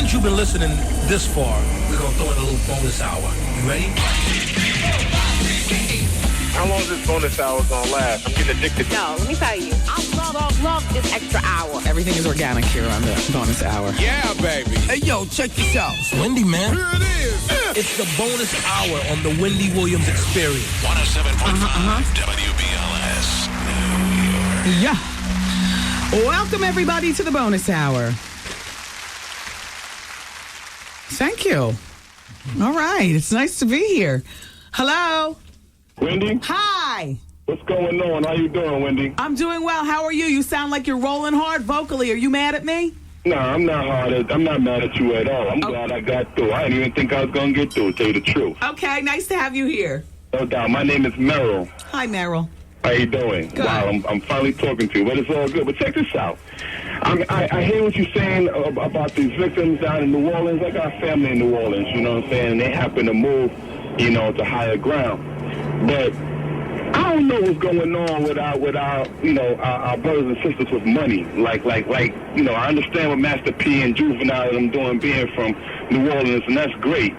Since you've been listening this far, we're going to throw in a little bonus hour. You ready? How long is this bonus hour going to last? I'm getting addicted. No, let me tell you. I love this extra hour. Everything is organic here on the bonus hour. Yeah, baby. Hey, yo, check this out. It's Wendy, man. Here it is. It's the bonus hour on the Wendy Williams Experience. 107.5 WBLS, New York. Yeah. Welcome, everybody, to the bonus hour. Thank you. All right. It's nice to be here. Hello. Wendy? Hi. What's going on? How you doing, Wendy? I'm doing well. How are you? You sound like you're rolling hard vocally. Are you mad at me? No, I'm not I'm not mad at you at all. I'm glad I got through. I didn't even think I was going to get through, to tell you the truth. Okay. Nice to have you here. No doubt. My name is Merrill. Hi, Meryl. How you doing? Good. Wow, I'm finally talking to you, but it's all good. But check this out. I hear what you're saying about these victims down in New Orleans. I got family in New Orleans, you know what I'm saying? And they happen to move, to higher ground. But I don't know what's going on with our our brothers and sisters with money. Like, I understand what Master P and Juvenile and them doing being from New Orleans, and that's great.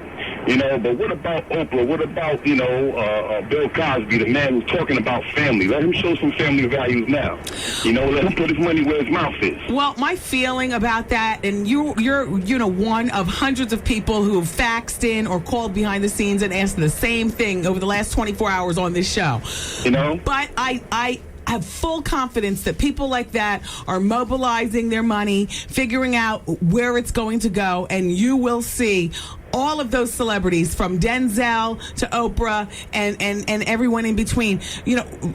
But what about Oprah? What about, Bill Cosby, the man who's talking about family? Let him show some family values now. Let him put his money where his mouth is. Well, my feeling about that, and you're one of hundreds of people who have faxed in or called behind the scenes and asked the same thing over the last 24 hours on this show. But I have full confidence that people like that are mobilizing their money, figuring out where it's going to go, and you will see all of those celebrities from Denzel to Oprah and everyone in between.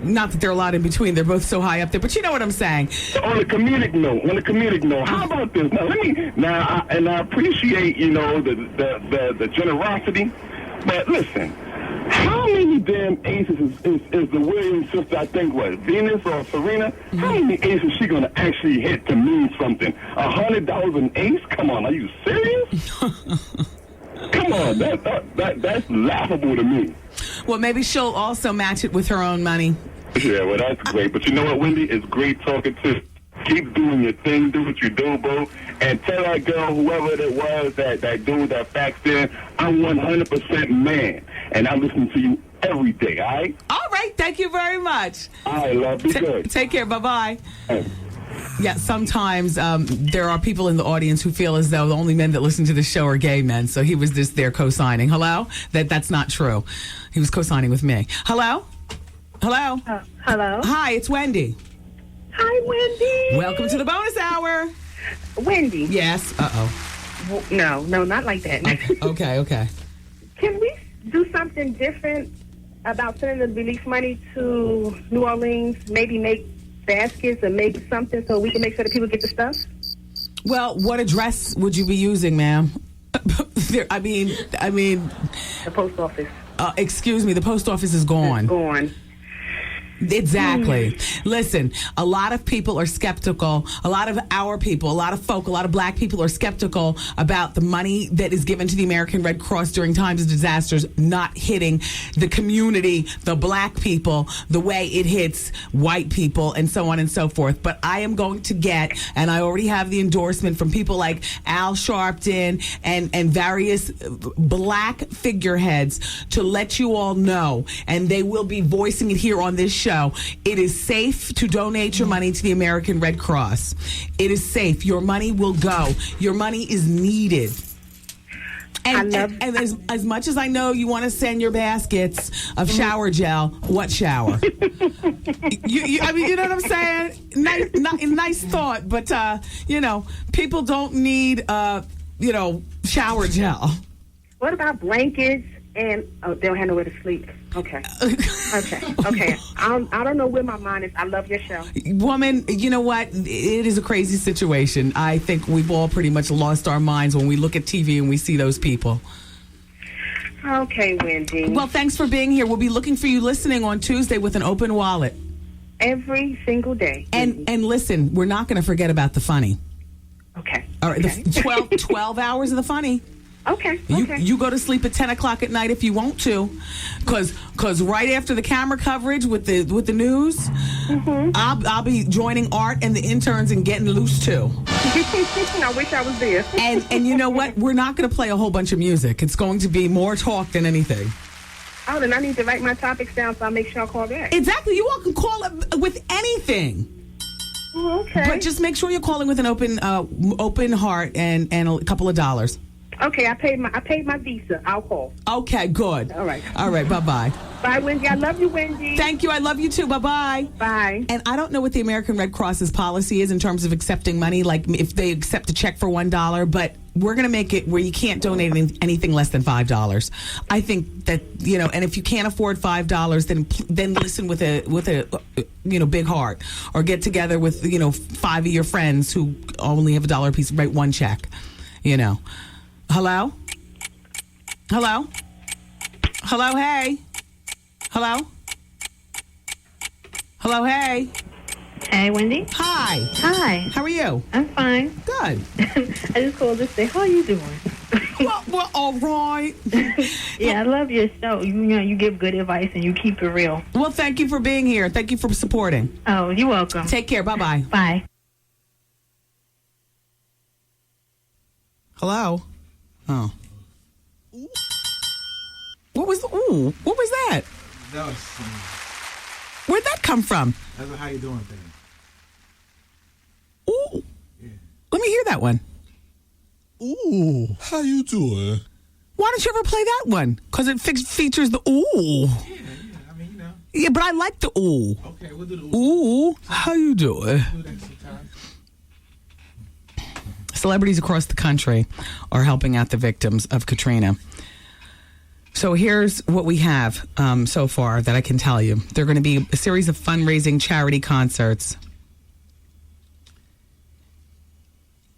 Not that there are a lot in between. They're both so high up there, but you know what I'm saying. On a comedic note, how about this? I appreciate, the generosity, but listen, how many damn aces is the Williams sister, I think, Venus or Serena? Mm-hmm. How many aces is she going to actually hit to mean something? $100 an ace? Come on, are you serious? Come on, that's laughable to me. Well, maybe she'll also match it with her own money. Yeah, well, that's great. But you know what, Wendy? It's great talking to you. Keep doing your thing. Do what you do, bro. And tell that girl, whoever it was, that dude that faxed in, I'm 100% man. And I listen to you every day, all right? All right. Thank you very much. All right, love. Be good. Take care. Bye-bye. Hey. Yeah, sometimes there are people in the audience who feel as though the only men that listen to the show are gay men. So he was just there co-signing. Hello? That's not true. He was co-signing with me. Hello? Hello? Hello? Hi, it's Wendy. Hi, Wendy. Welcome to the bonus hour. Wendy. Yes. Uh-oh. No, not like that. Okay. Can we do something different about sending the relief money to New Orleans? Maybe make baskets or make something so we can make sure that people get the stuff? Well, what address would you be using, ma'am? I mean... The post office. Excuse me, the post office is gone. It's gone. Exactly. Listen, a lot of people are skeptical. A lot of our people, a lot of folk, a lot of black people are skeptical about the money that is given to the American Red Cross during times of disasters not hitting the community, the black people, the way it hits white people, and so on and so forth. But I am going to get, and I already have the endorsement from people like Al Sharpton and various black figureheads to let you all know, and they will be voicing it here on this show. It is safe to donate your money to the American Red Cross. It is safe. Your money will go. Your money is needed. And as much as I know you want to send your baskets of shower gel, what shower? you know what I'm saying? Nice thought, but, people don't need, shower gel. What about blankets? And they don't have nowhere to sleep. Okay. I don't know where my mind is. I love your show. Woman, you know what? It is a crazy situation. I think we've all pretty much lost our minds when we look at TV and we see those people. Okay, Wendy. Well, thanks for being here. We'll be looking for you listening on Tuesday with an open wallet. Every single day. And listen, we're not going to forget about the funny. Okay. All right, okay. the 12 hours of the funny. Okay. You go to sleep at 10 o'clock at night if you want to, because right after the camera coverage with the news, I'll be joining Art and the interns and getting loose too. I wish I was there. And you know what? We're not going to play a whole bunch of music. It's going to be more talk than anything. Oh, then I need to write my topics down so I'll make sure I call back. Exactly. You all can call it with anything. Okay. But just make sure you're calling with an open heart and a couple of dollars. Okay, I paid my Visa. I'll call. Okay, good. All right. Bye-bye. Bye, Wendy. I love you, Wendy. Thank you. I love you too. Bye-bye. Bye. And I don't know what the American Red Cross's policy is in terms of accepting money, like if they accept a check for $1, but we're going to make it where you can't donate anything less than $5. I think that, and if you can't afford $5, then listen with a big heart, or get together with, 5 of your friends who only have $1 a piece, write one check, Hello? Hello? Hello, hey? Hello? Hello, hey? Hey, Wendy. Hi. Hi. How are you? I'm fine. Good. I just called to say, how are you doing? Well, we're all right. Yeah, I love your show. You give good advice and you keep it real. Well, thank you for being here. Thank you for supporting. Oh, you're welcome. Take care. Bye-bye. Bye. Hello? Oh. What was that? That was Where'd that come from? that's a how you doing thing. Ooh. Yeah. Let me hear that one. Ooh, how you doing? Why don't you ever play that one? Because it features the ooh. Yeah, I mean, Yeah, but I like the ooh. Okay, we'll do the ooh. Ooh, how you doing? We'll do that sometime. Celebrities across the country are helping out the victims of Katrina. So here's what we have so far that I can tell you. There are going to be a series of fundraising charity concerts.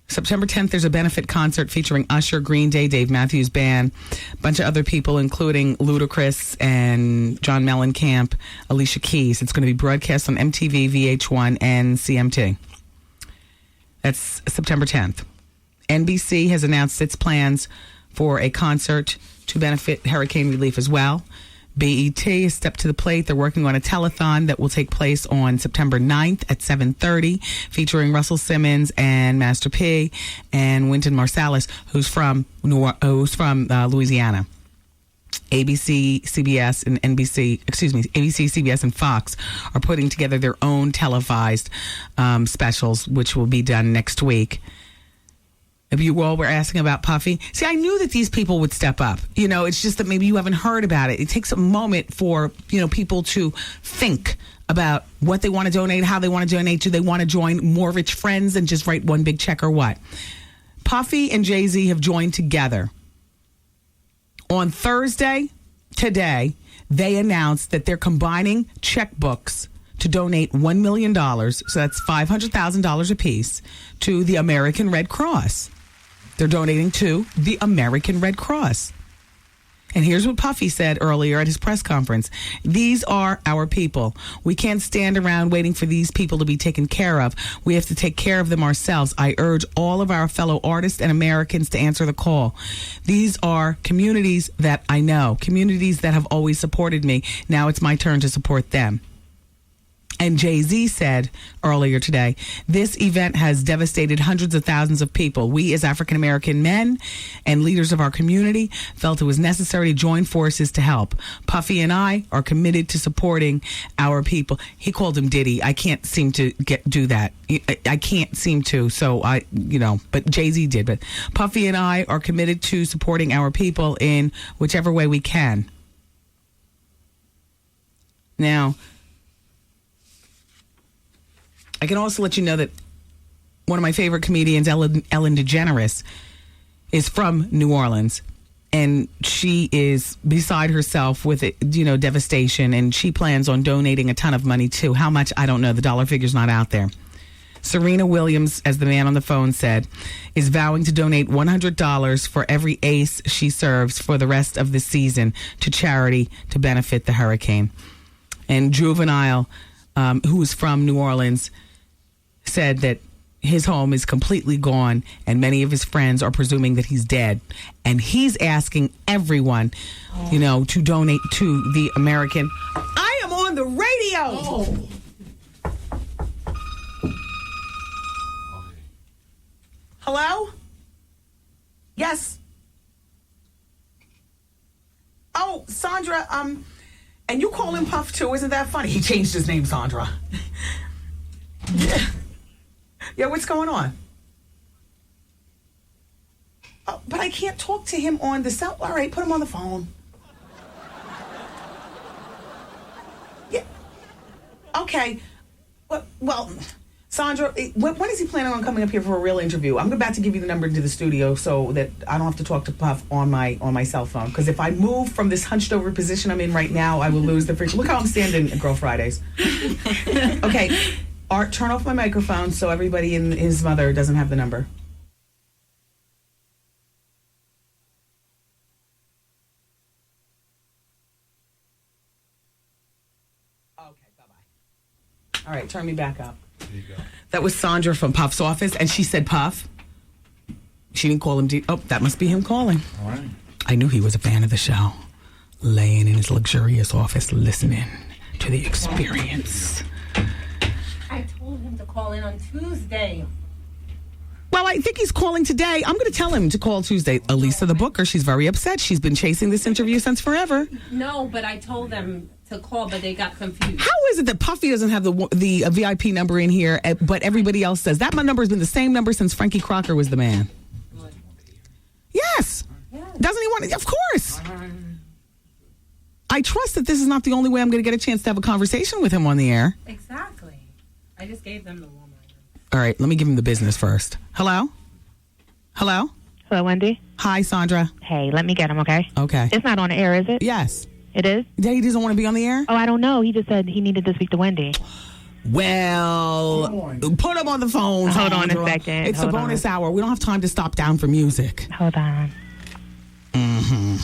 September 10th, there's a benefit concert featuring Usher, Green Day, Dave Matthews Band, a bunch of other people, including Ludacris and John Mellencamp, Alicia Keys. It's going to be broadcast on MTV, VH1, and CMT. That's September 10th. NBC has announced its plans for a concert to benefit hurricane relief as well. BET has stepped to the plate. They're working on a telethon that will take place on September 9th at 7:30, featuring Russell Simmons and Master P and Wynton Marsalis, who's from Louisiana. ABC, CBS, and ABC, CBS, and Fox are putting together their own televised specials, which will be done next week. If you all were asking about Puffy, see, I knew that these people would step up. It's just that maybe you haven't heard about it. It takes a moment for, people to think about what they want to donate, how they want to donate. Do they want to join more rich friends and just write one big check or what? Puffy and Jay-Z have joined together. On Thursday, today, they announced that they're combining checkbooks to donate $1 million, so that's $500,000 apiece, to the American Red Cross. They're donating to the American Red Cross. And here's what Puffy said earlier at his press conference. These are our people. We can't stand around waiting for these people to be taken care of. We have to take care of them ourselves. I urge all of our fellow artists and Americans to answer the call. These are communities that I know, communities that have always supported me. Now it's my turn to support them. And Jay-Z said earlier today, this event has devastated hundreds of thousands of people. We, as African-American men and leaders of our community, felt it was necessary to join forces to help. Puffy and I are committed to supporting our people. He called him Diddy. I can't seem to do that. I can't seem to. So but Jay-Z did. But Puffy and I are committed to supporting our people in whichever way we can. Now, I can also let you know that one of my favorite comedians, Ellen DeGeneres, is from New Orleans. And she is beside herself with, devastation. And she plans on donating a ton of money, too. How much? I don't know. The dollar figure's not out there. Serena Williams, as the man on the phone said, is vowing to donate $100 for every ace she serves for the rest of the season to charity to benefit the hurricane. And Juvenile, who is from New Orleans, said that his home is completely gone, and many of his friends are presuming that he's dead. And he's asking everyone, to donate to the American. I am on the radio. Hello? Yes. Oh, Sandra, and you call him Puff too, isn't that funny? He changed his name, Sandra. Yeah, what's going on? Oh, but I can't talk to him on the cell. All right, put him on the phone. Yeah. Okay. Well, Sandra, when is he planning on coming up here for a real interview? I'm about to give you the number to the studio so that I don't have to talk to Puff on my cell phone. Because if I move from this hunched over position I'm in right now, I will lose the freak. Look how I'm standing at Girl Fridays. Okay, Art, turn off my microphone so everybody and his mother doesn't have the number. Okay, bye-bye. All right, turn me back up. There you go. That was Sandra from Puff's office, and she said Puff. She didn't call him. That must be him calling. All right. I knew he was a fan of the show. Laying in his luxurious office, listening to the experience. I told him to call in on Tuesday. Well, I think he's calling today. I'm going to tell him to call Tuesday. Elisa the Booker, she's very upset. She's been chasing this interview since forever. No, but I told them to call, but they got confused. How is it that Puffy doesn't have the VIP number in here, but everybody else says that? My number has been the same number since Frankie Crocker was the man. Yes. Doesn't he want it? Of course. I trust that this is not the only way I'm going to get a chance to have a conversation with him on the air. Exactly. I just gave them the Walmart. All right, let me give him the business first. Hello? Hello? Hello, Wendy. Hi, Sandra. Hey, let me get him, okay? Okay. It's not on the air, is it? Yes. It is? Yeah, he doesn't want to be on the air? Oh, I don't know. He just said he needed to speak to Wendy. Well, put him on the phone. Hold on Sandra. a second. It's Hold a bonus on. hour. We don't have time to stop down for music. Hold on. Mm-hmm.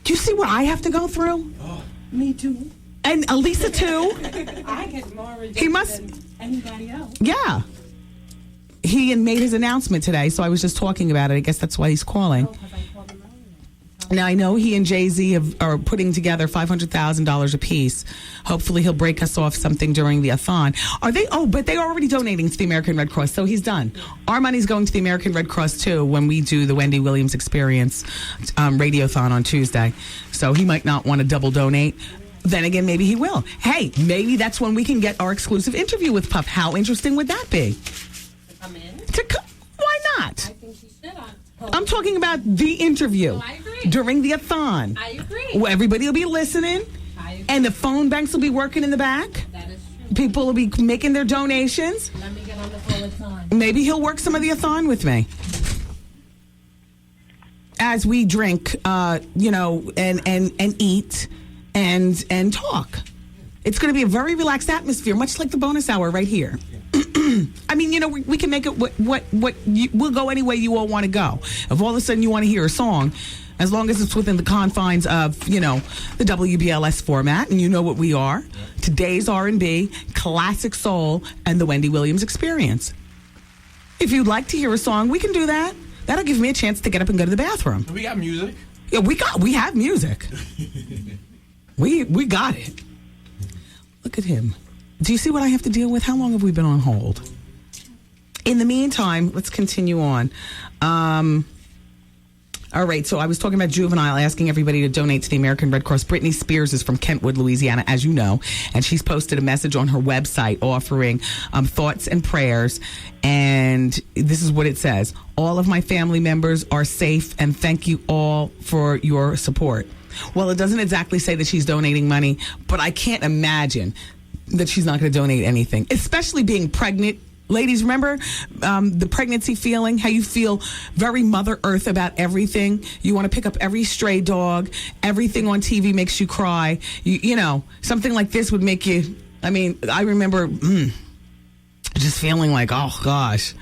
Do you see what I have to go through? Oh, me too. And Elisa, too? I get more rejected He must... than anybody else. Yeah. He made his announcement today, so I was just talking about it. I guess that's why he's calling. Now, I know he and Jay-Z are putting together $500,000 apiece. Hopefully, he'll break us off something during the Athon. Are they? Oh, but they're already donating to the American Red Cross, so he's done. Our money's going to the American Red Cross, too, when we do the Wendy Williams Experience Radiothon on Tuesday. So he might not want to double donate. Then again, maybe he will. Hey, maybe that's when we can get our exclusive interview with Puff. How interesting would that be? Come in? Why not? I think she should. I'm talking about the interview. I agree. During the Athon. I agree. Well, everybody will be listening. I agree. And the phone banks will be working in the back. That is true. People will be making their donations. Let me get on the phone with Tom. Maybe he'll work some of the Athon with me. As we drink, and eat and talk. It's going to be a very relaxed atmosphere, much like the bonus hour right here. I mean, we can make it we'll go any way you all want to go. If all of a sudden you want to hear a song, as long as it's within the confines of, the WBLS format, and you know what we are, today's R&B, classic soul, and the Wendy Williams Experience. If you'd like to hear a song, we can do that. That'll give me a chance to get up and go to the bathroom. We got music. Yeah, we have music. we got it. Look at him. Do you see what I have to deal with? How long have we been on hold? In the meantime, let's continue on. All right, so I was talking about Juvenile, asking everybody to donate to the American Red Cross. Britney Spears is from Kentwood, Louisiana, as you know, and she's posted a message on her website offering thoughts and prayers, and this is what it says. All of my family members are safe, and thank you all for your support. Well, it doesn't exactly say that she's donating money, but I can't imagine that she's not going to donate anything, especially being pregnant. Ladies, remember the pregnancy feeling, how you feel very Mother Earth about everything. You want to pick up every stray dog. Everything on TV makes you cry. You know, something like this would make you, I remember just feeling like, oh, gosh,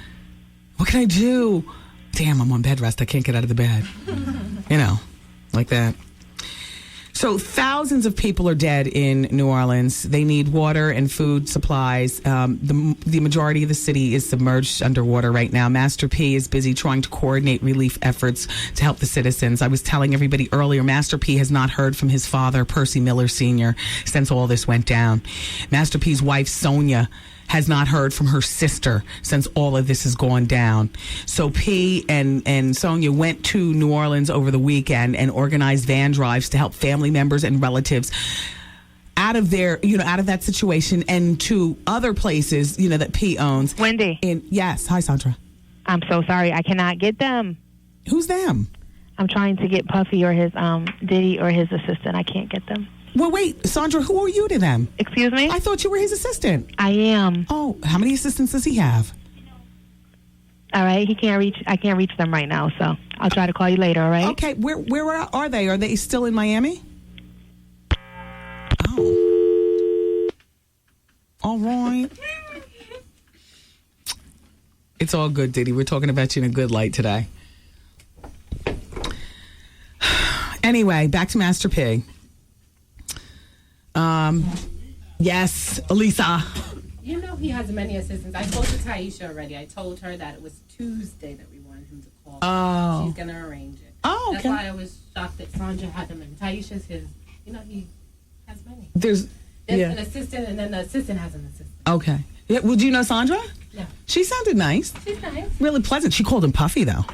what can I do? Damn, I'm on bed rest. I can't get out of the bed. Like that. So thousands of people are dead in New Orleans. They need water and food supplies. The majority of the city is submerged underwater right now. Master P is busy trying to coordinate relief efforts to help the citizens. I was telling everybody earlier, Master P has not heard from his father, Percy Miller Sr., since all this went down. Master P's wife, Sonia, has not heard from her sister since all of this has gone down. So P and Sonia went to New Orleans over the weekend and organized van drives to help family members and relatives out of that situation and to other places, that P owns. Wendy. Yes. Hi, Sandra. I'm so sorry. I cannot get them. Who's them? I'm trying to get Puffy or his Diddy or his assistant. I can't get them. Well, wait, Sandra, who are you to them? Excuse me? I thought you were his assistant. I am. Oh, how many assistants does he have? All right, I can't reach them right now, so I'll try to call you later, all right? Okay, where are they? Are they still in Miami? Oh. All right. It's all good, Diddy. We're talking about you in a good light today. Anyway, back to Master P. Yes, Elisa. You know he has many assistants. I spoke to Taisha already. I told her that it was Tuesday that we wanted him to call. Oh. She's going to arrange it. Oh, okay. That's why I was shocked that Sandra had them and Taisha's his. He has many. There's an assistant and then the assistant has an assistant. Okay. Yeah, well, do you know Sandra? Yeah. She sounded nice. She's nice. Really pleasant. She called him Puffy, though.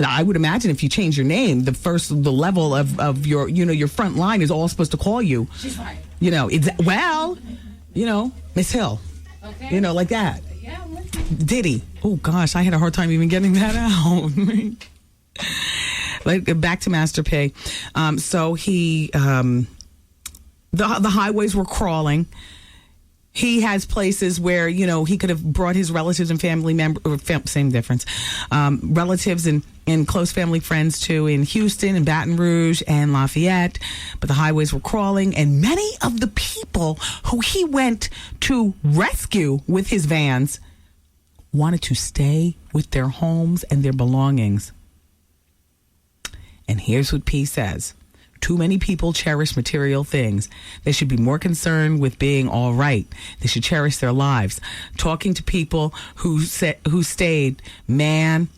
I would imagine if you change your name, the level of your front line is all supposed to call you. She's fired. Miss Hill. Okay. Like that. Yeah, I'm listening. Diddy. Oh, gosh, I had a hard time even getting that out. Back to Master P. So he, the highways were crawling. He has places where, he could have brought his relatives and family members, same difference, relatives and close family friends too in Houston and Baton Rouge and Lafayette. But the highways were crawling, and many of the people who he went to rescue with his vans wanted to stay with their homes and their belongings. And here's what P says. Too many people cherish material things. They should be more concerned with being all right. They should cherish their lives. Talking to people who stayed, man,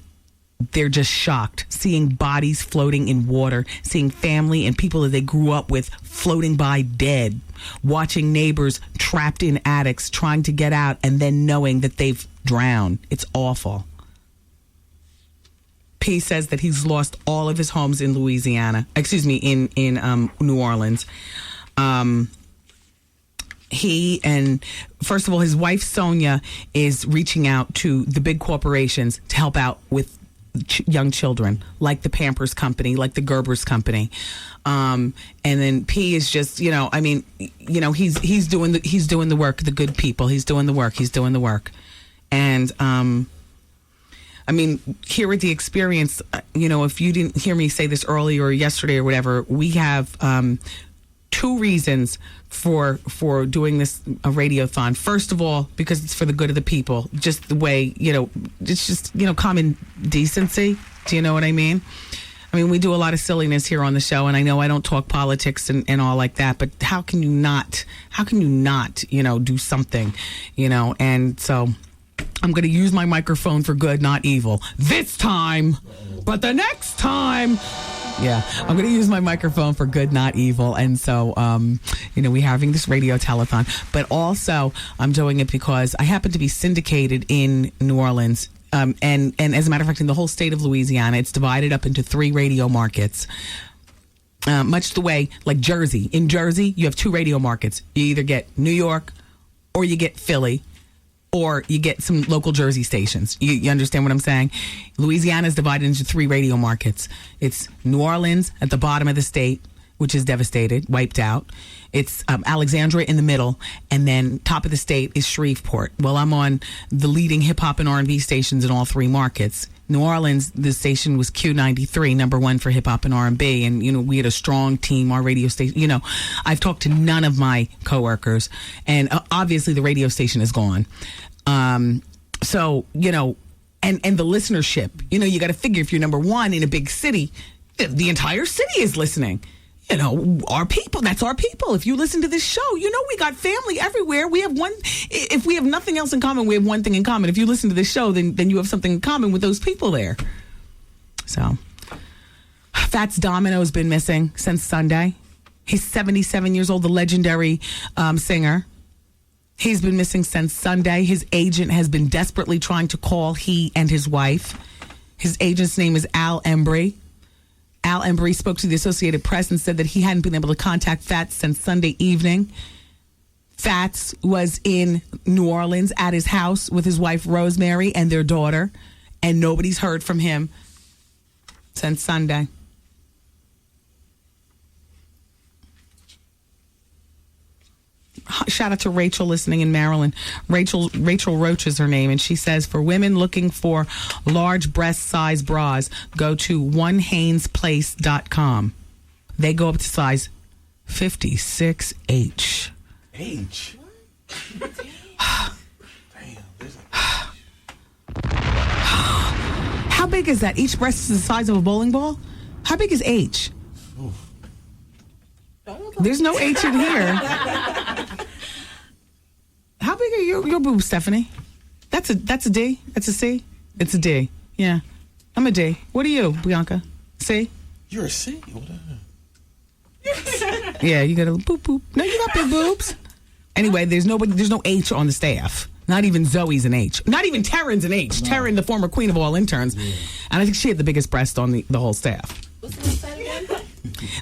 they're just shocked. Seeing bodies floating in water, seeing family and people that they grew up with floating by dead, watching neighbors trapped in attics trying to get out and then knowing that they've drowned. It's awful. P says that he's lost all of his homes in in New Orleans. First of all, his wife Sonia is reaching out to the big corporations to help out with young children, like the Pampers Company, like the Gerber's Company. And then P is just, he's doing the work, the good people. He's doing the work. And, here at the Experience, if you didn't hear me say this earlier or yesterday or whatever, we have two reasons for doing this a radiothon. First of all, because it's for the good of the people, just the way, it's just, common decency. Do you know what I mean? We do a lot of silliness here on the show, and I know I don't talk politics and all like that, but how can you not, do something, and so I'm going to use my microphone for good, not evil. This time, but the next time, I'm going to use my microphone for good, not evil. And so, we're having this radio telethon, but also I'm doing it because I happen to be syndicated in New Orleans. And as a matter of fact, in the whole state of Louisiana, it's divided up into 3 radio markets. Much the way, like Jersey. In Jersey, you have 2 radio markets. You either get New York or you get Philly, or you get some local Jersey stations. You understand what I'm saying? Louisiana is divided into 3 radio markets. It's New Orleans at the bottom of the state, which is devastated, wiped out. It's Alexandria in the middle, and then top of the state is Shreveport. Well, I'm on the leading hip-hop and R&B stations in all 3 markets. New Orleans, the station was Q93, number 1 for hip-hop and R&B, and, we had a strong team, our radio station. I've talked to none of my coworkers, and obviously the radio station is gone. So, and the listenership, you got to figure if you're number 1 in a big city, the entire city is listening. you know, our people. That's our people. If you listen to this show, you know we got family everywhere. We have one. If we have nothing else in common, we have one thing in common. If you listen to this show, then you have something in common with those people there. So, Fats Domino's been missing since Sunday. He's 77 years old, the legendary singer. He's been missing since Sunday. His agent has been desperately trying to call he and his wife. His agent's name is Al Embry. Al Embry spoke to the Associated Press and said that he hadn't been able to contact Fats since Sunday evening. Fats was in New Orleans at his house with his wife Rosemary and their daughter, and nobody's heard from him since Sunday. Shout out to Rachel listening in Maryland. Rachel Roach is her name, and she says, for women looking for large breast size bras, go to onehainesplace.com. They go up to size 56H. H? How big is that? Each breast is the size of a bowling ball? How big is H? Oof. There's no H in here. How big are your boobs, Stephanie? That's a D? That's a C? It's a D. Yeah. I'm a D. What are you, Bianca? C? You're a C? Whatever. Yeah, you got a boop boop. No, you got big boobs. Anyway, there's no H on the staff. Not even Zoe's an H. Not even Taryn's an H. No. Taryn, the former queen of all interns. Yeah. And I think she had the biggest breast on the whole staff. What's the website again?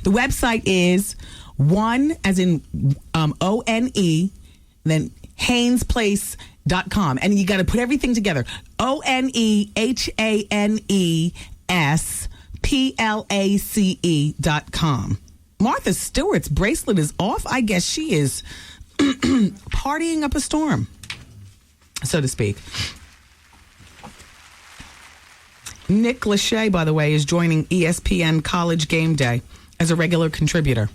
The website is one, as in ONE, then HainesPlace.com. And you got to put everything together. ONEHANESPLACE.com. Martha Stewart's bracelet is off. I guess she is partying up a storm, so to speak. Nick Lachey, by the way, is joining ESPN College Game Day as a regular contributor.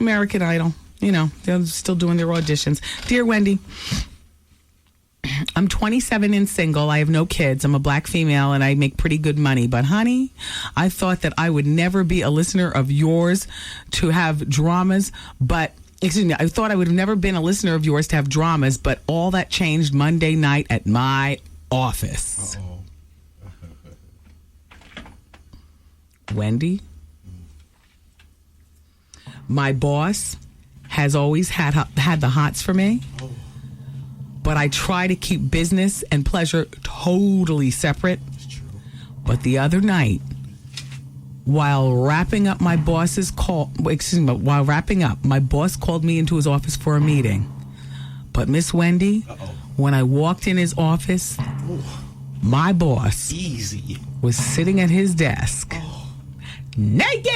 American Idol. You know, they're still doing their auditions. Dear Wendy, I'm 27 and single. I have no kids. I'm a black female and I make pretty good money. But honey, I thought that I would never be a listener of yours to have dramas. But, excuse me, I thought I would have never been a listener of yours to have dramas. But all that changed Monday night at my office. Wendy, my boss has always had the hots for me. But I try to keep business and pleasure totally separate. But the other night, while wrapping up, my boss called me into his office for a meeting. But Miss Wendy, when I walked in his office, my boss was sitting at his desk, naked.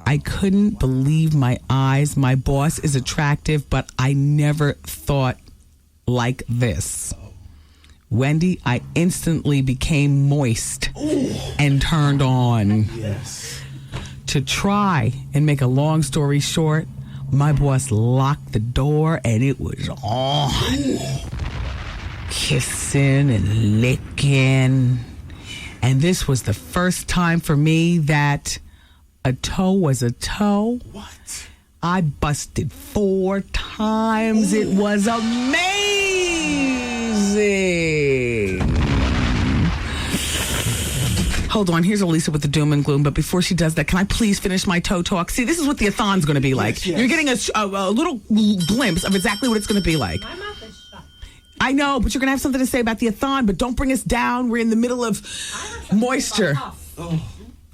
I couldn't believe my eyes. My boss is attractive, but I never thought like this. Wendy, I instantly became moist and turned on. Yes. To try and make a long story short, my boss locked the door and it was on. Kissing and licking. And this was the first time for me that a toe was a toe. What? I busted 4 times. It was amazing. Hold on. Here's Elisa with the doom and gloom. But before she does that, can I please finish my toe talk? See, this is what the Athon's going to be like. Yes. You're getting a little glimpse of exactly what it's going to be like. My mouth is shut. I know, but you're going to have something to say about the Athon, but don't bring us down. We're in the middle of moisture.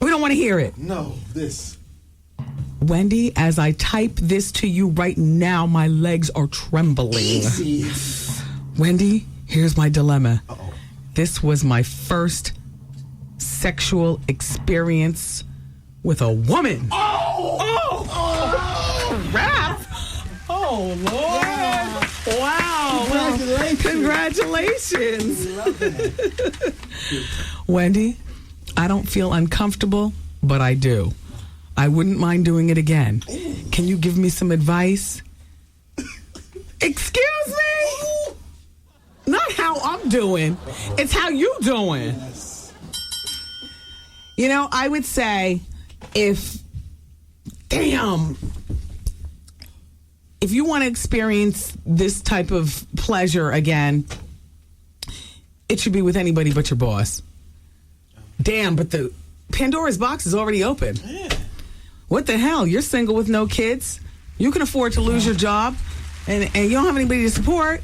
We don't want to hear it. No, this. Wendy, as I type this to you right now, my legs are trembling. Easy. Wendy, here's my dilemma. Uh-oh. This was my first sexual experience with a woman. Oh! Rap! Oh, Lord. Wow. Congratulations. Wendy, I don't feel uncomfortable, but I do. I wouldn't mind doing it again. Can you give me some advice? Excuse me? Not how I'm doing. It's how you doing. Yes. You know, I would say if you want to experience this type of pleasure again, it should be with anybody but your boss. Damn, but the Pandora's box is already open. Yeah. What the hell? You're single with no kids? You can afford to lose your job and you don't have anybody to support?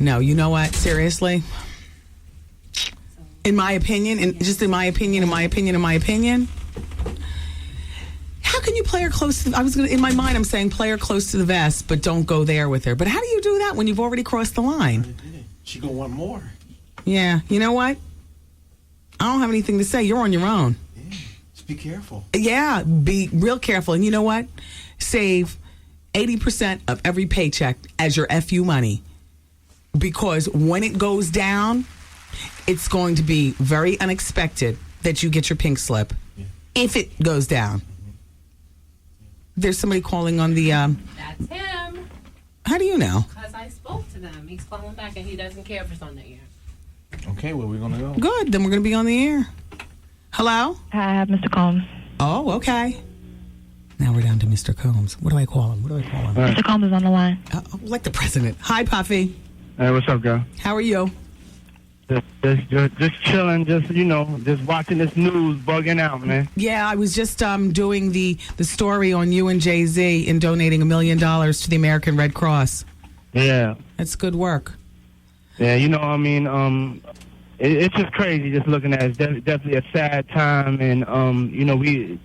No, you know what? Seriously? In my opinion, how can you play her close to in my mind I'm saying play her close to the vest, but don't go there with her. But how do you do that when you've already crossed the line? She gonna want more. Yeah, you know what? I don't have anything to say. You're on your own. Yeah. Just be careful. Yeah, be real careful. And you know what? Save 80% of every paycheck as your FU money. Because when it goes down, it's going to be very unexpected that you get your pink slip. Yeah. If it goes down. There's somebody calling on the... That's him. How do you know? Because I spoke to them. He's calling back and he doesn't care if it's on the air. Okay, where we going to go? Good, then we're going to be on the air. Hello? I have Mr. Combs. Oh, okay. Now we're down to Mr. Combs. What do I call him? Mr. Combs is on the line. Like the president. Hi, Puffy. Hey, what's up, girl? How are you? Just chilling, just watching this news, bugging out, man. Yeah, I was just doing the story on you and Jay-Z in donating $1 million to the American Red Cross. Yeah. That's good work. Yeah, it's just crazy just looking at it. It's definitely a sad time, and we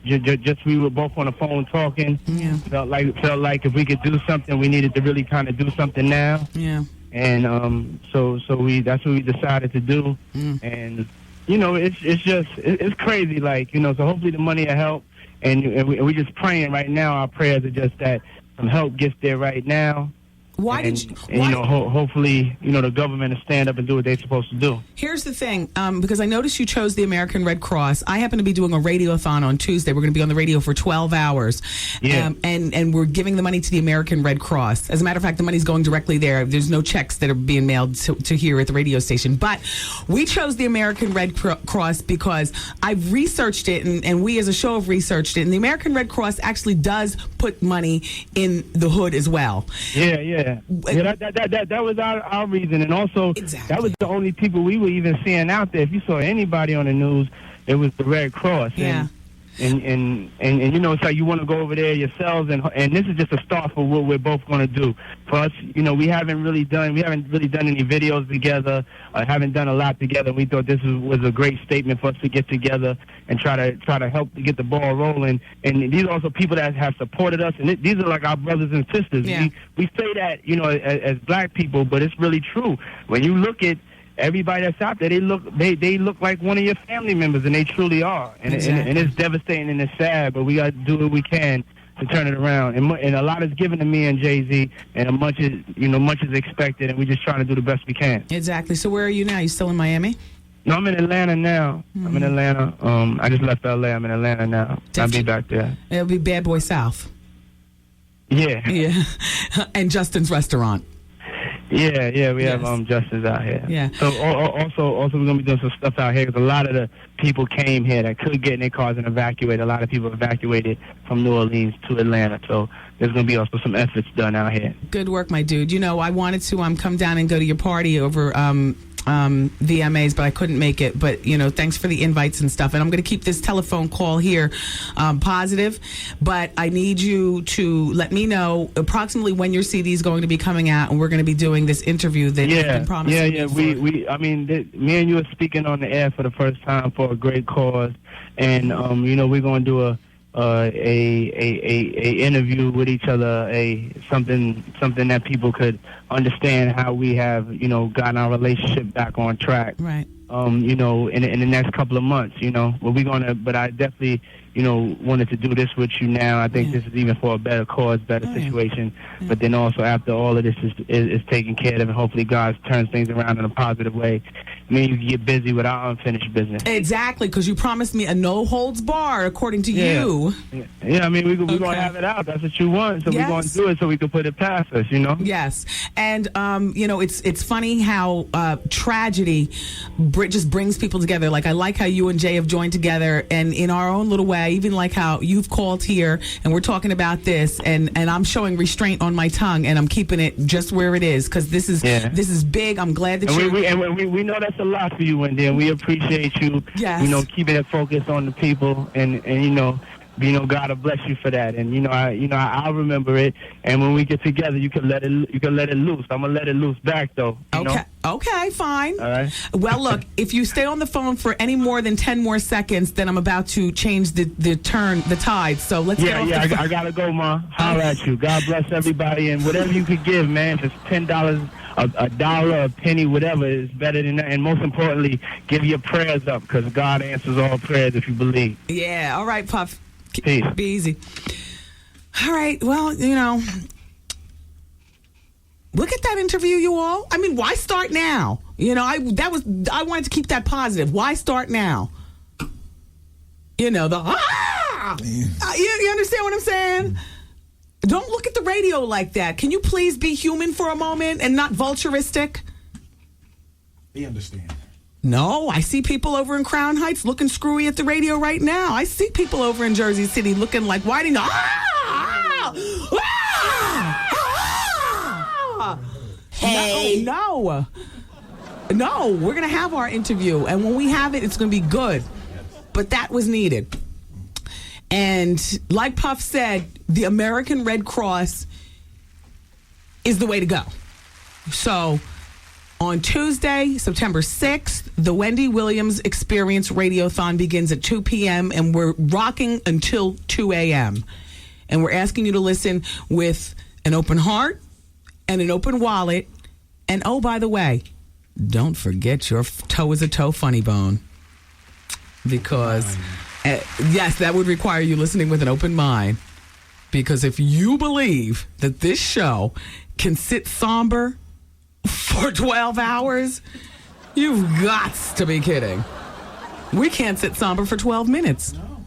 were both on the phone talking. Yeah. Felt like if we could do something, we needed to really kind of do something now. Yeah. And so that's what we decided to do. And it's crazy, so hopefully the money will help, and we're just praying right now. Our prayers are just that some help gets there right now. Hopefully, the government will stand up and do what they're supposed to do. Here's the thing, because I noticed you chose the American Red Cross. I happen to be doing a radiothon on Tuesday. We're going to be on the radio for 12 hours. Yeah. And we're giving the money to the American Red Cross. As a matter of fact, the money's going directly there. There's no checks that are being mailed to here at the radio station. But we chose the American Red Cross because I've researched it, and we as a show have researched it. And the American Red Cross actually does put money in the hood as well. Yeah. That was our reason, and also that was the only people we were even seeing out there. If you saw anybody on the news, it was the Red Cross. Yeah. And it's like you want to go over there yourselves, and this is just a start for what we're both going to do. For us, we haven't really done any videos together, haven't done a lot together. We thought this was a great statement for us to get together and try to help to get the ball rolling. And these are also people that have supported us, and these are like our brothers and sisters. Yeah. We say that as black people, but it's really true. When you look at everybody that's out there, they look like one of your family members, and they truly are. And it's devastating and it's sad, but we got to do what we can to turn it around. And a lot is given to me and Jay-Z, and much is expected, and we're just trying to do the best we can. Exactly. So where are you now? You still in Miami? No, I'm in Atlanta now. Mm-hmm. I'm in Atlanta. I just left L.A. I'm in Atlanta now. I'll be back there. It'll be Bad Boy South. Yeah. Yeah. And Justin's Restaurant. Yeah, we have Justice out here. Yeah. So also we're gonna be doing some stuff out here because a lot of the people came here that could get in their cars and evacuate. A lot of people evacuated from New Orleans to Atlanta. So there's gonna be also some efforts done out here. Good work, my dude. I wanted to come down and go to your party over VMAs, but I couldn't make it. But thanks for the invites and stuff. And I'm going to keep this telephone call here positive. But I need you to let me know approximately when your CD is going to be coming out, and we're going to be doing this interview that you've been promising. Yeah. Me and you are speaking on the air for the first time for a great cause, and we're going to do a interview with each other, something that people could understand how we have gotten our relationship back on track. Right. In the next couple of months. But I definitely wanted to do this with you now. I think this is even for a better cause, better situation. Yeah. But then also after all of this is taken care of, and hopefully God turns things around in a positive way, me and you get busy with our unfinished business. Exactly, because you promised me a no holds bar, according to you. Yeah, I mean, we're going to have it out. That's what you want. So we're going to do it so we can put it past us, you know? Yes. And, it's funny how tragedy just brings people together. Like, I like how you and Jay have joined together, and in our own little way, even like how you've called here, and we're talking about this, and I'm showing restraint on my tongue, and I'm keeping it just where it is, because this is big. I'm glad that we know that's a lot for you, Wendy, and we appreciate you, keeping it focused on the people, and God will bless you for that. And I'll remember it. And when we get together, you can let it loose. I'm gonna let it loose back, though. Okay, fine. All right. Well, look, if you stay on the phone for any more than 10 more seconds, then I'm about to change the tide. So let's get off the phone. I gotta go, Ma. Holler at you. God bless everybody, and whatever you could give, man. If it's $10, a dollar, a penny, whatever is better than that. And most importantly, give your prayers up, because God answers all prayers if you believe. Yeah. All right, Puff. Peace. Be easy. All right. Well, look at that interview, you all. I mean, why start now? I wanted to keep that positive. Why start now? You understand what I'm saying? Don't look at the radio like that. Can you please be human for a moment and not vulturistic? They understand. No, I see people over in Crown Heights looking screwy at the radio right now. I see people over in Jersey City looking like whiting. Hey. No, we're going to have our interview. And when we have it, it's going to be good. But that was needed. And like Puff said, the American Red Cross is the way to go. So on Tuesday, September 6th, the Wendy Williams Experience Radiothon begins at 2 p.m. and we're rocking until 2 a.m. And we're asking you to listen with an open heart and an open wallet. And oh, by the way, don't forget your toe is a toe funny bone. Because, yes, that would require you listening with an open mind. Because if you believe that this show can sit somber for 12 hours, you've got to be kidding. We can't sit somber for 12 minutes. No.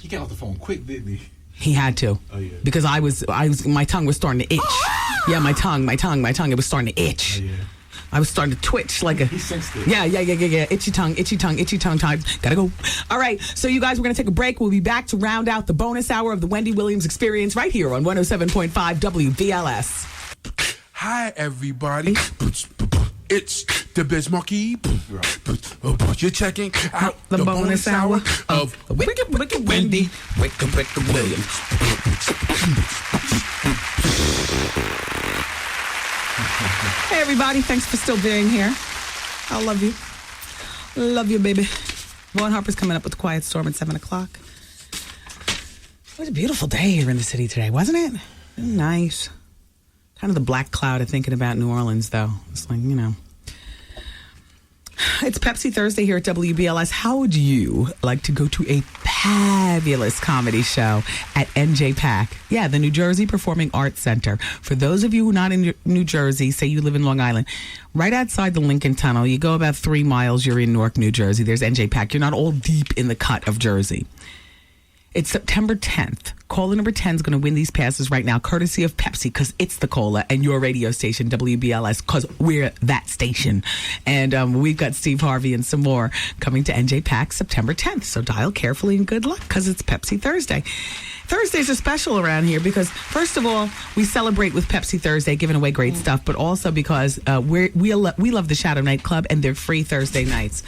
He got off the phone quick, didn't he? He had to. Oh, yeah. Because my tongue was starting to itch. Yeah, my tongue, it was starting to itch. Oh, yeah. I was starting to twitch like a... He sensed it. Yeah. Itchy tongue time. Gotta go. All right, so you guys, we're going to take a break. We'll be back to round out the bonus hour of the Wendy Williams Experience right here on 107.5 WVLS. Hi, everybody. It's the Biz Monkey. You're checking out the bonus hour of Wicked Wendy. Wicked Williams. Hey, everybody. Thanks for still being here. I love you. Love you, baby. Vaughn Harper's coming up with the Quiet Storm at 7 o'clock. It was a beautiful day here in the city today, wasn't it? Nice. Kind of the black cloud of thinking about New Orleans, though. It's like, It's Pepsi Thursday here at WBLS. How would you like to go to a fabulous comedy show at NJPAC? Yeah, the New Jersey Performing Arts Center. For those of you who are not in New Jersey, say you live in Long Island, right outside the Lincoln Tunnel, you go about 3 miles, you're in Newark, New Jersey. There's NJPAC. You're not all deep in the cut of Jersey. It's September 10th. Caller number 10 is going to win these passes right now, courtesy of Pepsi, because it's the cola, and your radio station, WBLS, because we're that station. And we've got Steve Harvey and some more coming to NJPAC September 10th. So dial carefully and good luck, because it's Pepsi Thursday. Thursdays are special around here because, first of all, we celebrate with Pepsi Thursday, giving away great stuff, but also because we love the Shadow Nightclub, and they're free Thursday nights.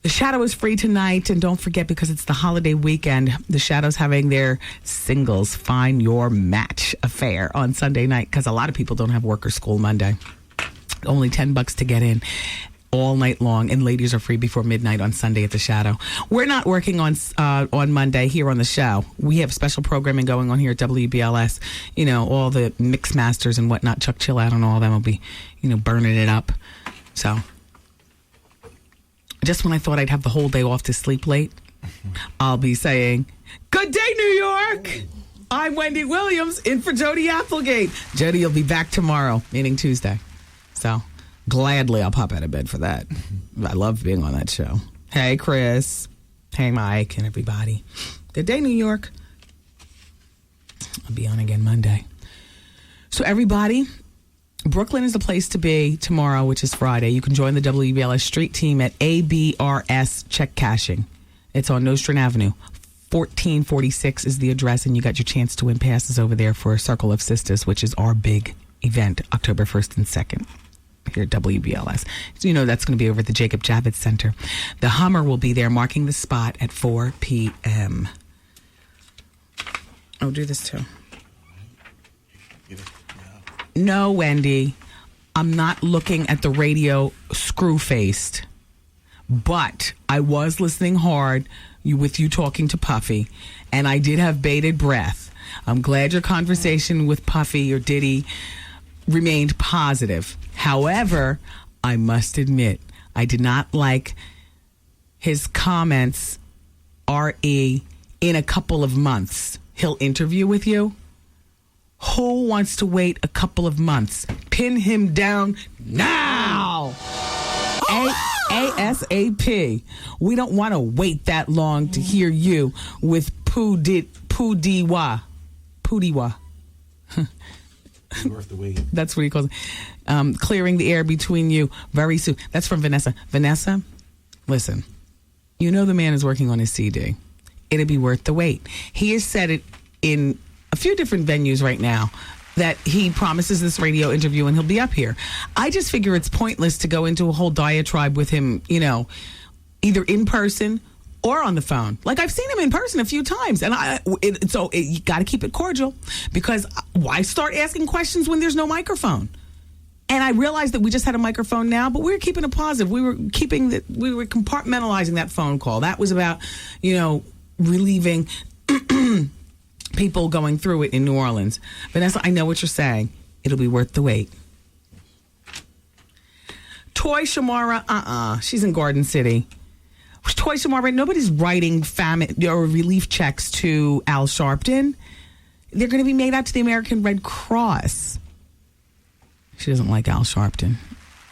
The Shadow is free tonight, and don't forget, because it's the holiday weekend, the Shadow's having their singles Find Your Match affair on Sunday night, because a lot of people don't have work or school Monday. Only $10 to get in all night long, and ladies are free before midnight on Sunday at the Shadow. We're not working on Monday here on the show. We have special programming going on here at WBLS. All the mix masters and whatnot, Chuck Chill Out and all of them will be, burning it up. So... just when I thought I'd have the whole day off to sleep late, I'll be saying, good day, New York. I'm Wendy Williams, in for Jody Applegate. Jody will be back tomorrow, meaning Tuesday. So Gladly, I'll pop out of bed for that. I love being on that show. Hey, Chris. Hey, Mike, and everybody. Good day, New York. I'll be on again Monday. So, everybody, Brooklyn is the place to be tomorrow, which is Friday. You can join the WBLS street team at ABRS Check Cashing. It's on Nostrand Avenue. 1446 is the address, and you got your chance to win passes over there for Circle of Sisters, which is our big event, October 1st and 2nd. Here at WBLS. So you know that's going to be over at the Jacob Javits Center. The Hummer will be there marking the spot at 4 p.m. I'll do this too. No, Wendy, I'm not looking at the radio screw-faced, but I was listening hard with you talking to Puffy, and I did have bated breath. I'm glad your conversation with Puffy or Diddy remained positive. However, I must admit, I did not like his comments, R.E., in a couple of months. He'll interview with you. Who wants to wait a couple of months? Pin him down now! ASAP. We don't want to wait that long to hear you with Pudiwa. Worth the wait. That's what he calls it. Clearing the air between you very soon. That's from Vanessa. Vanessa, listen. You know the man is working on his CD. It'll be worth the wait. He has said it in a few different venues right now that he promises this radio interview and he'll be up here. I just figure it's pointless to go into a whole diatribe with him, you know, either in person or on the phone. Like, I've seen him in person a few times, and you got to keep it cordial, because why start asking questions when there's no microphone? And I realized that we just had a microphone now, but we were keeping it positive. We were compartmentalizing that phone call. That was about, you know, relieving people going through it in New Orleans. Vanessa, I know what you're saying. It'll be worth the wait. Toy Shamara, she's in Garden City. Toy Shamara, nobody's writing famine or relief checks to Al Sharpton. They're going to be made out to the American Red Cross. She doesn't like Al Sharpton.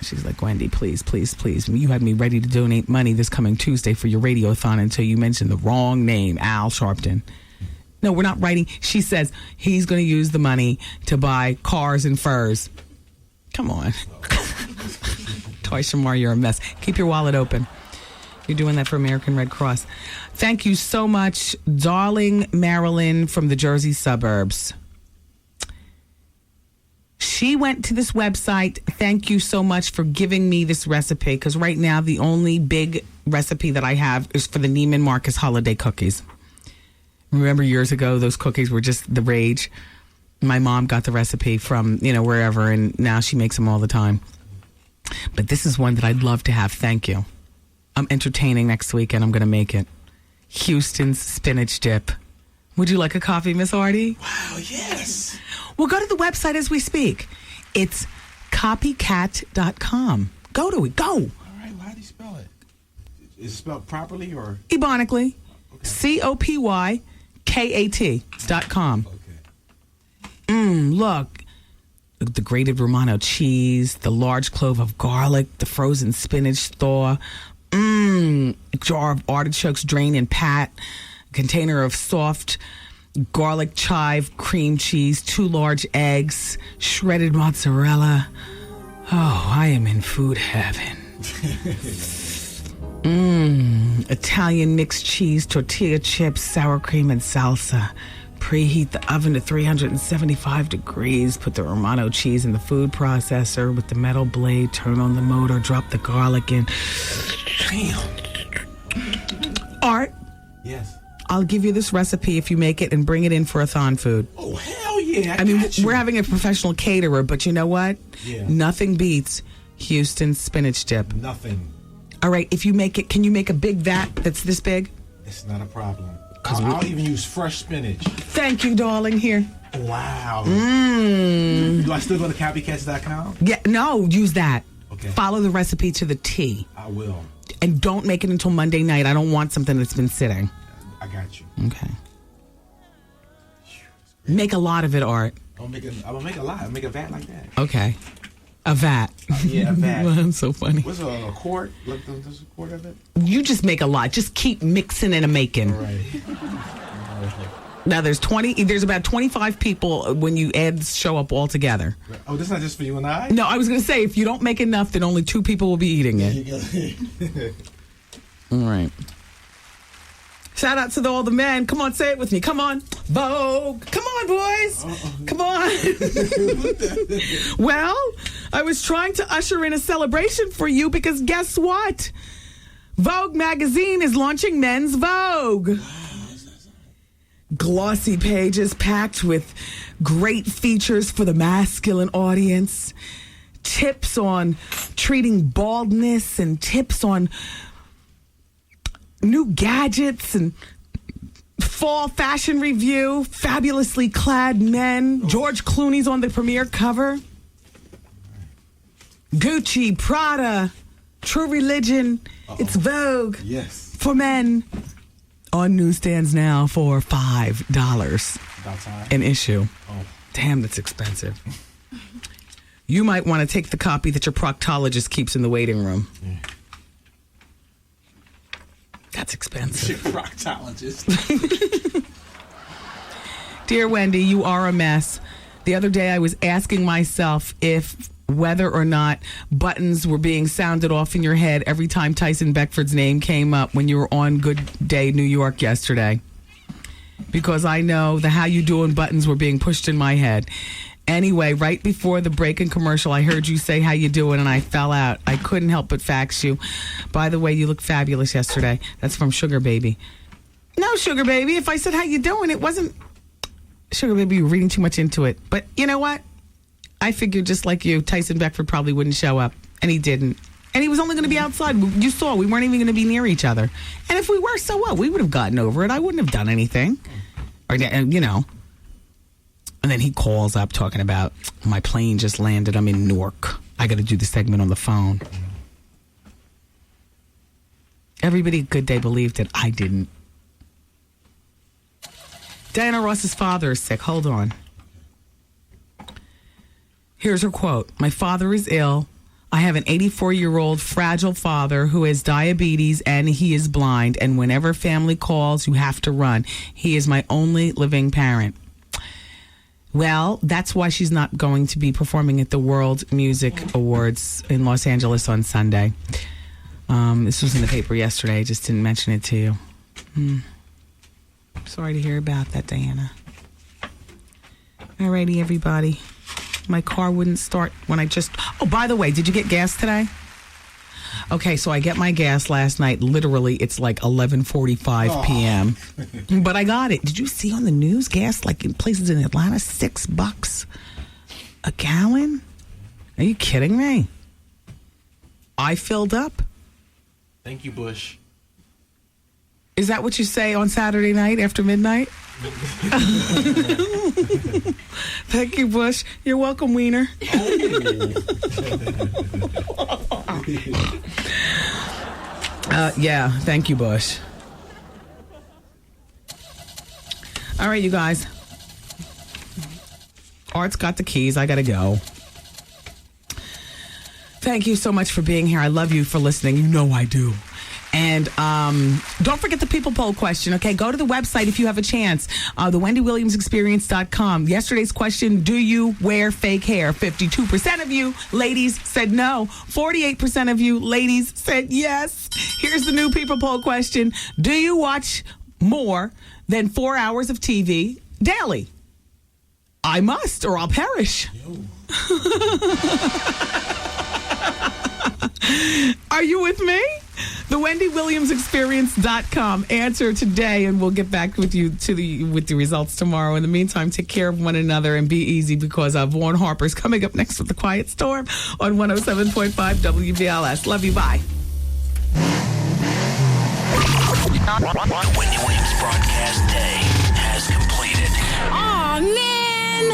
She's like, Wendy, please, please, please. You had me ready to donate money this coming Tuesday for your radiothon until you mentioned the wrong name, Al Sharpton. No, we're not writing. She says he's going to use the money to buy cars and furs. Come on. Toy Shamar, you're a mess. Keep your wallet open. You're doing that for American Red Cross. Thank you so much, darling Marilyn from the Jersey suburbs. She went to this website. Thank you so much for giving me this recipe, because right now the only big recipe that I have is for the Neiman Marcus holiday cookies. Remember years ago, those cookies were just the rage. My mom got the recipe from, you know, wherever, and now she makes them all the time. But this is one that I'd love to have. Thank you. I'm entertaining next week, and I'm going to make it. Houston's spinach dip. Would you like a coffee, Miss Hardy? Wow, yes. Well, go to the website as we speak. It's copycat.com. Go to it. Go. All right, well, how do you spell it? Is it spelled properly or? Ebonically. Okay. COPYKAT.com. Okay. Look. The grated Romano cheese, the large clove of garlic, the frozen spinach thaw, a jar of artichokes drained and pat, a container of soft garlic chive cream cheese, 2 large eggs, shredded mozzarella. Oh, I am in food heaven. Italian mixed cheese, tortilla chips, sour cream, and salsa. Preheat the oven to 375 degrees. Put the Romano cheese in the food processor with the metal blade. Turn on the motor. Drop the garlic in. Damn. Art. Yes. I'll give you this recipe if you make it and bring it in for a thon food. Oh, hell yeah. I mean, we're having a professional caterer, but you know what? Yeah. Nothing beats Houston spinach dip. Nothing. All right, if you make it, can you make a big vat that's this big? It's not a problem. I'll even use fresh spinach. Thank you, darling. Here. Wow. Do I still go to copycats.com? Yeah, no, use that. Okay. Follow the recipe to the T. I will. And don't make it until Monday night. I don't want something that's been sitting. I got you. Okay. Make a lot of it, Art. I'm gonna make a lot. I'll make a vat like that. Okay. A vat. Yeah, a vat. That's so funny. What's a quart? Look, there's a quart of it? You just make a lot. Just keep mixing and making. All right. Now there's about 25 people when you show up all together. Oh, this is not just for you and I? No, I was going to say, if you don't make enough, then only 2 people will be eating it. All right. Shout out to all the men. Come on, say it with me. Come on. Vogue. Come on, boys. Come on. Well, I was trying to usher in a celebration for you because guess what? Vogue magazine is launching Men's Vogue. Glossy pages packed with great features for the masculine audience. Tips on treating baldness and tips on new gadgets and fall fashion review, fabulously clad men. George Clooney's on the premiere cover. Gucci, Prada, True Religion. It's Vogue. Yes. For men. On newsstands now for $5 About time. an issue. Oh. Damn, that's expensive. You might want to take the copy that your proctologist keeps in the waiting room. Yeah. That's expensive. Proctologist. Dear Wendy, you are a mess. The other day I was asking myself if whether or not buttons were being sounded off in your head every time Tyson Beckford's name came up when you were on Good Day New York yesterday. Because I know the how you doing buttons were being pushed in my head. Anyway, right before the break and commercial, I heard you say how you doing, and I fell out. I couldn't help but fax you. By the way, you look fabulous yesterday. That's from Sugar Baby. No, Sugar Baby. If I said how you doing, it wasn't... Sugar Baby, you were reading too much into it. But you know what? I figured just like you, Tyson Beckford probably wouldn't show up, and he didn't. And he was only going to be outside. You saw, we weren't even going to be near each other. And if we were, so what? We would have gotten over it. I wouldn't have done anything. Or, you know... And then he calls up talking about, my plane just landed. I'm in Newark. I got to do the segment on the phone. Everybody at Good Day believed it. I didn't. Diana Ross's father is sick. Hold on. Here's her quote. My father is ill. I have an 84-year-old fragile father who has diabetes and he is blind. And whenever family calls, you have to run. He is my only living parent. Well, that's why she's not going to be performing at the World Music Awards in Los Angeles on Sunday. This was in the paper yesterday. I just didn't mention it to you. Sorry to hear about that, Diana. Alrighty, everybody. My car wouldn't start when I just... Oh, by the way, did you get gas today? Okay, so I get my gas last night. Literally, it's like 11:45 p.m. But I got it. Did you see on the news? Gas, like in places in Atlanta, $6 a gallon? Are you kidding me? I filled up. Thank you, Bush. Is that what you say on Saturday night after midnight? Thank you, Bush. You're welcome, Wiener. Yeah, thank you, Bush. All right, you guys. Art's got the keys. I got to go. Thank you so much for being here. I love you for listening. You know I do. And don't forget the people poll question, okay? Go to the website if you have a chance. The WendyWilliamsExperience.com. Yesterday's question, do you wear fake hair? 52% of you ladies said no. 48% of you ladies said yes. Here's the new people poll question. Do you watch more than 4 hours of TV daily? I must, or I'll perish. Are you with me? The WendyWilliamsExperience.com. Answer today, and we'll get back with you with the results tomorrow. In the meantime, take care of one another and be easy because Vaughn Harper's coming up next with The Quiet Storm on 107.5 WBLS. Love you. Bye. The Wendy Williams broadcast day has completed. Aw, man.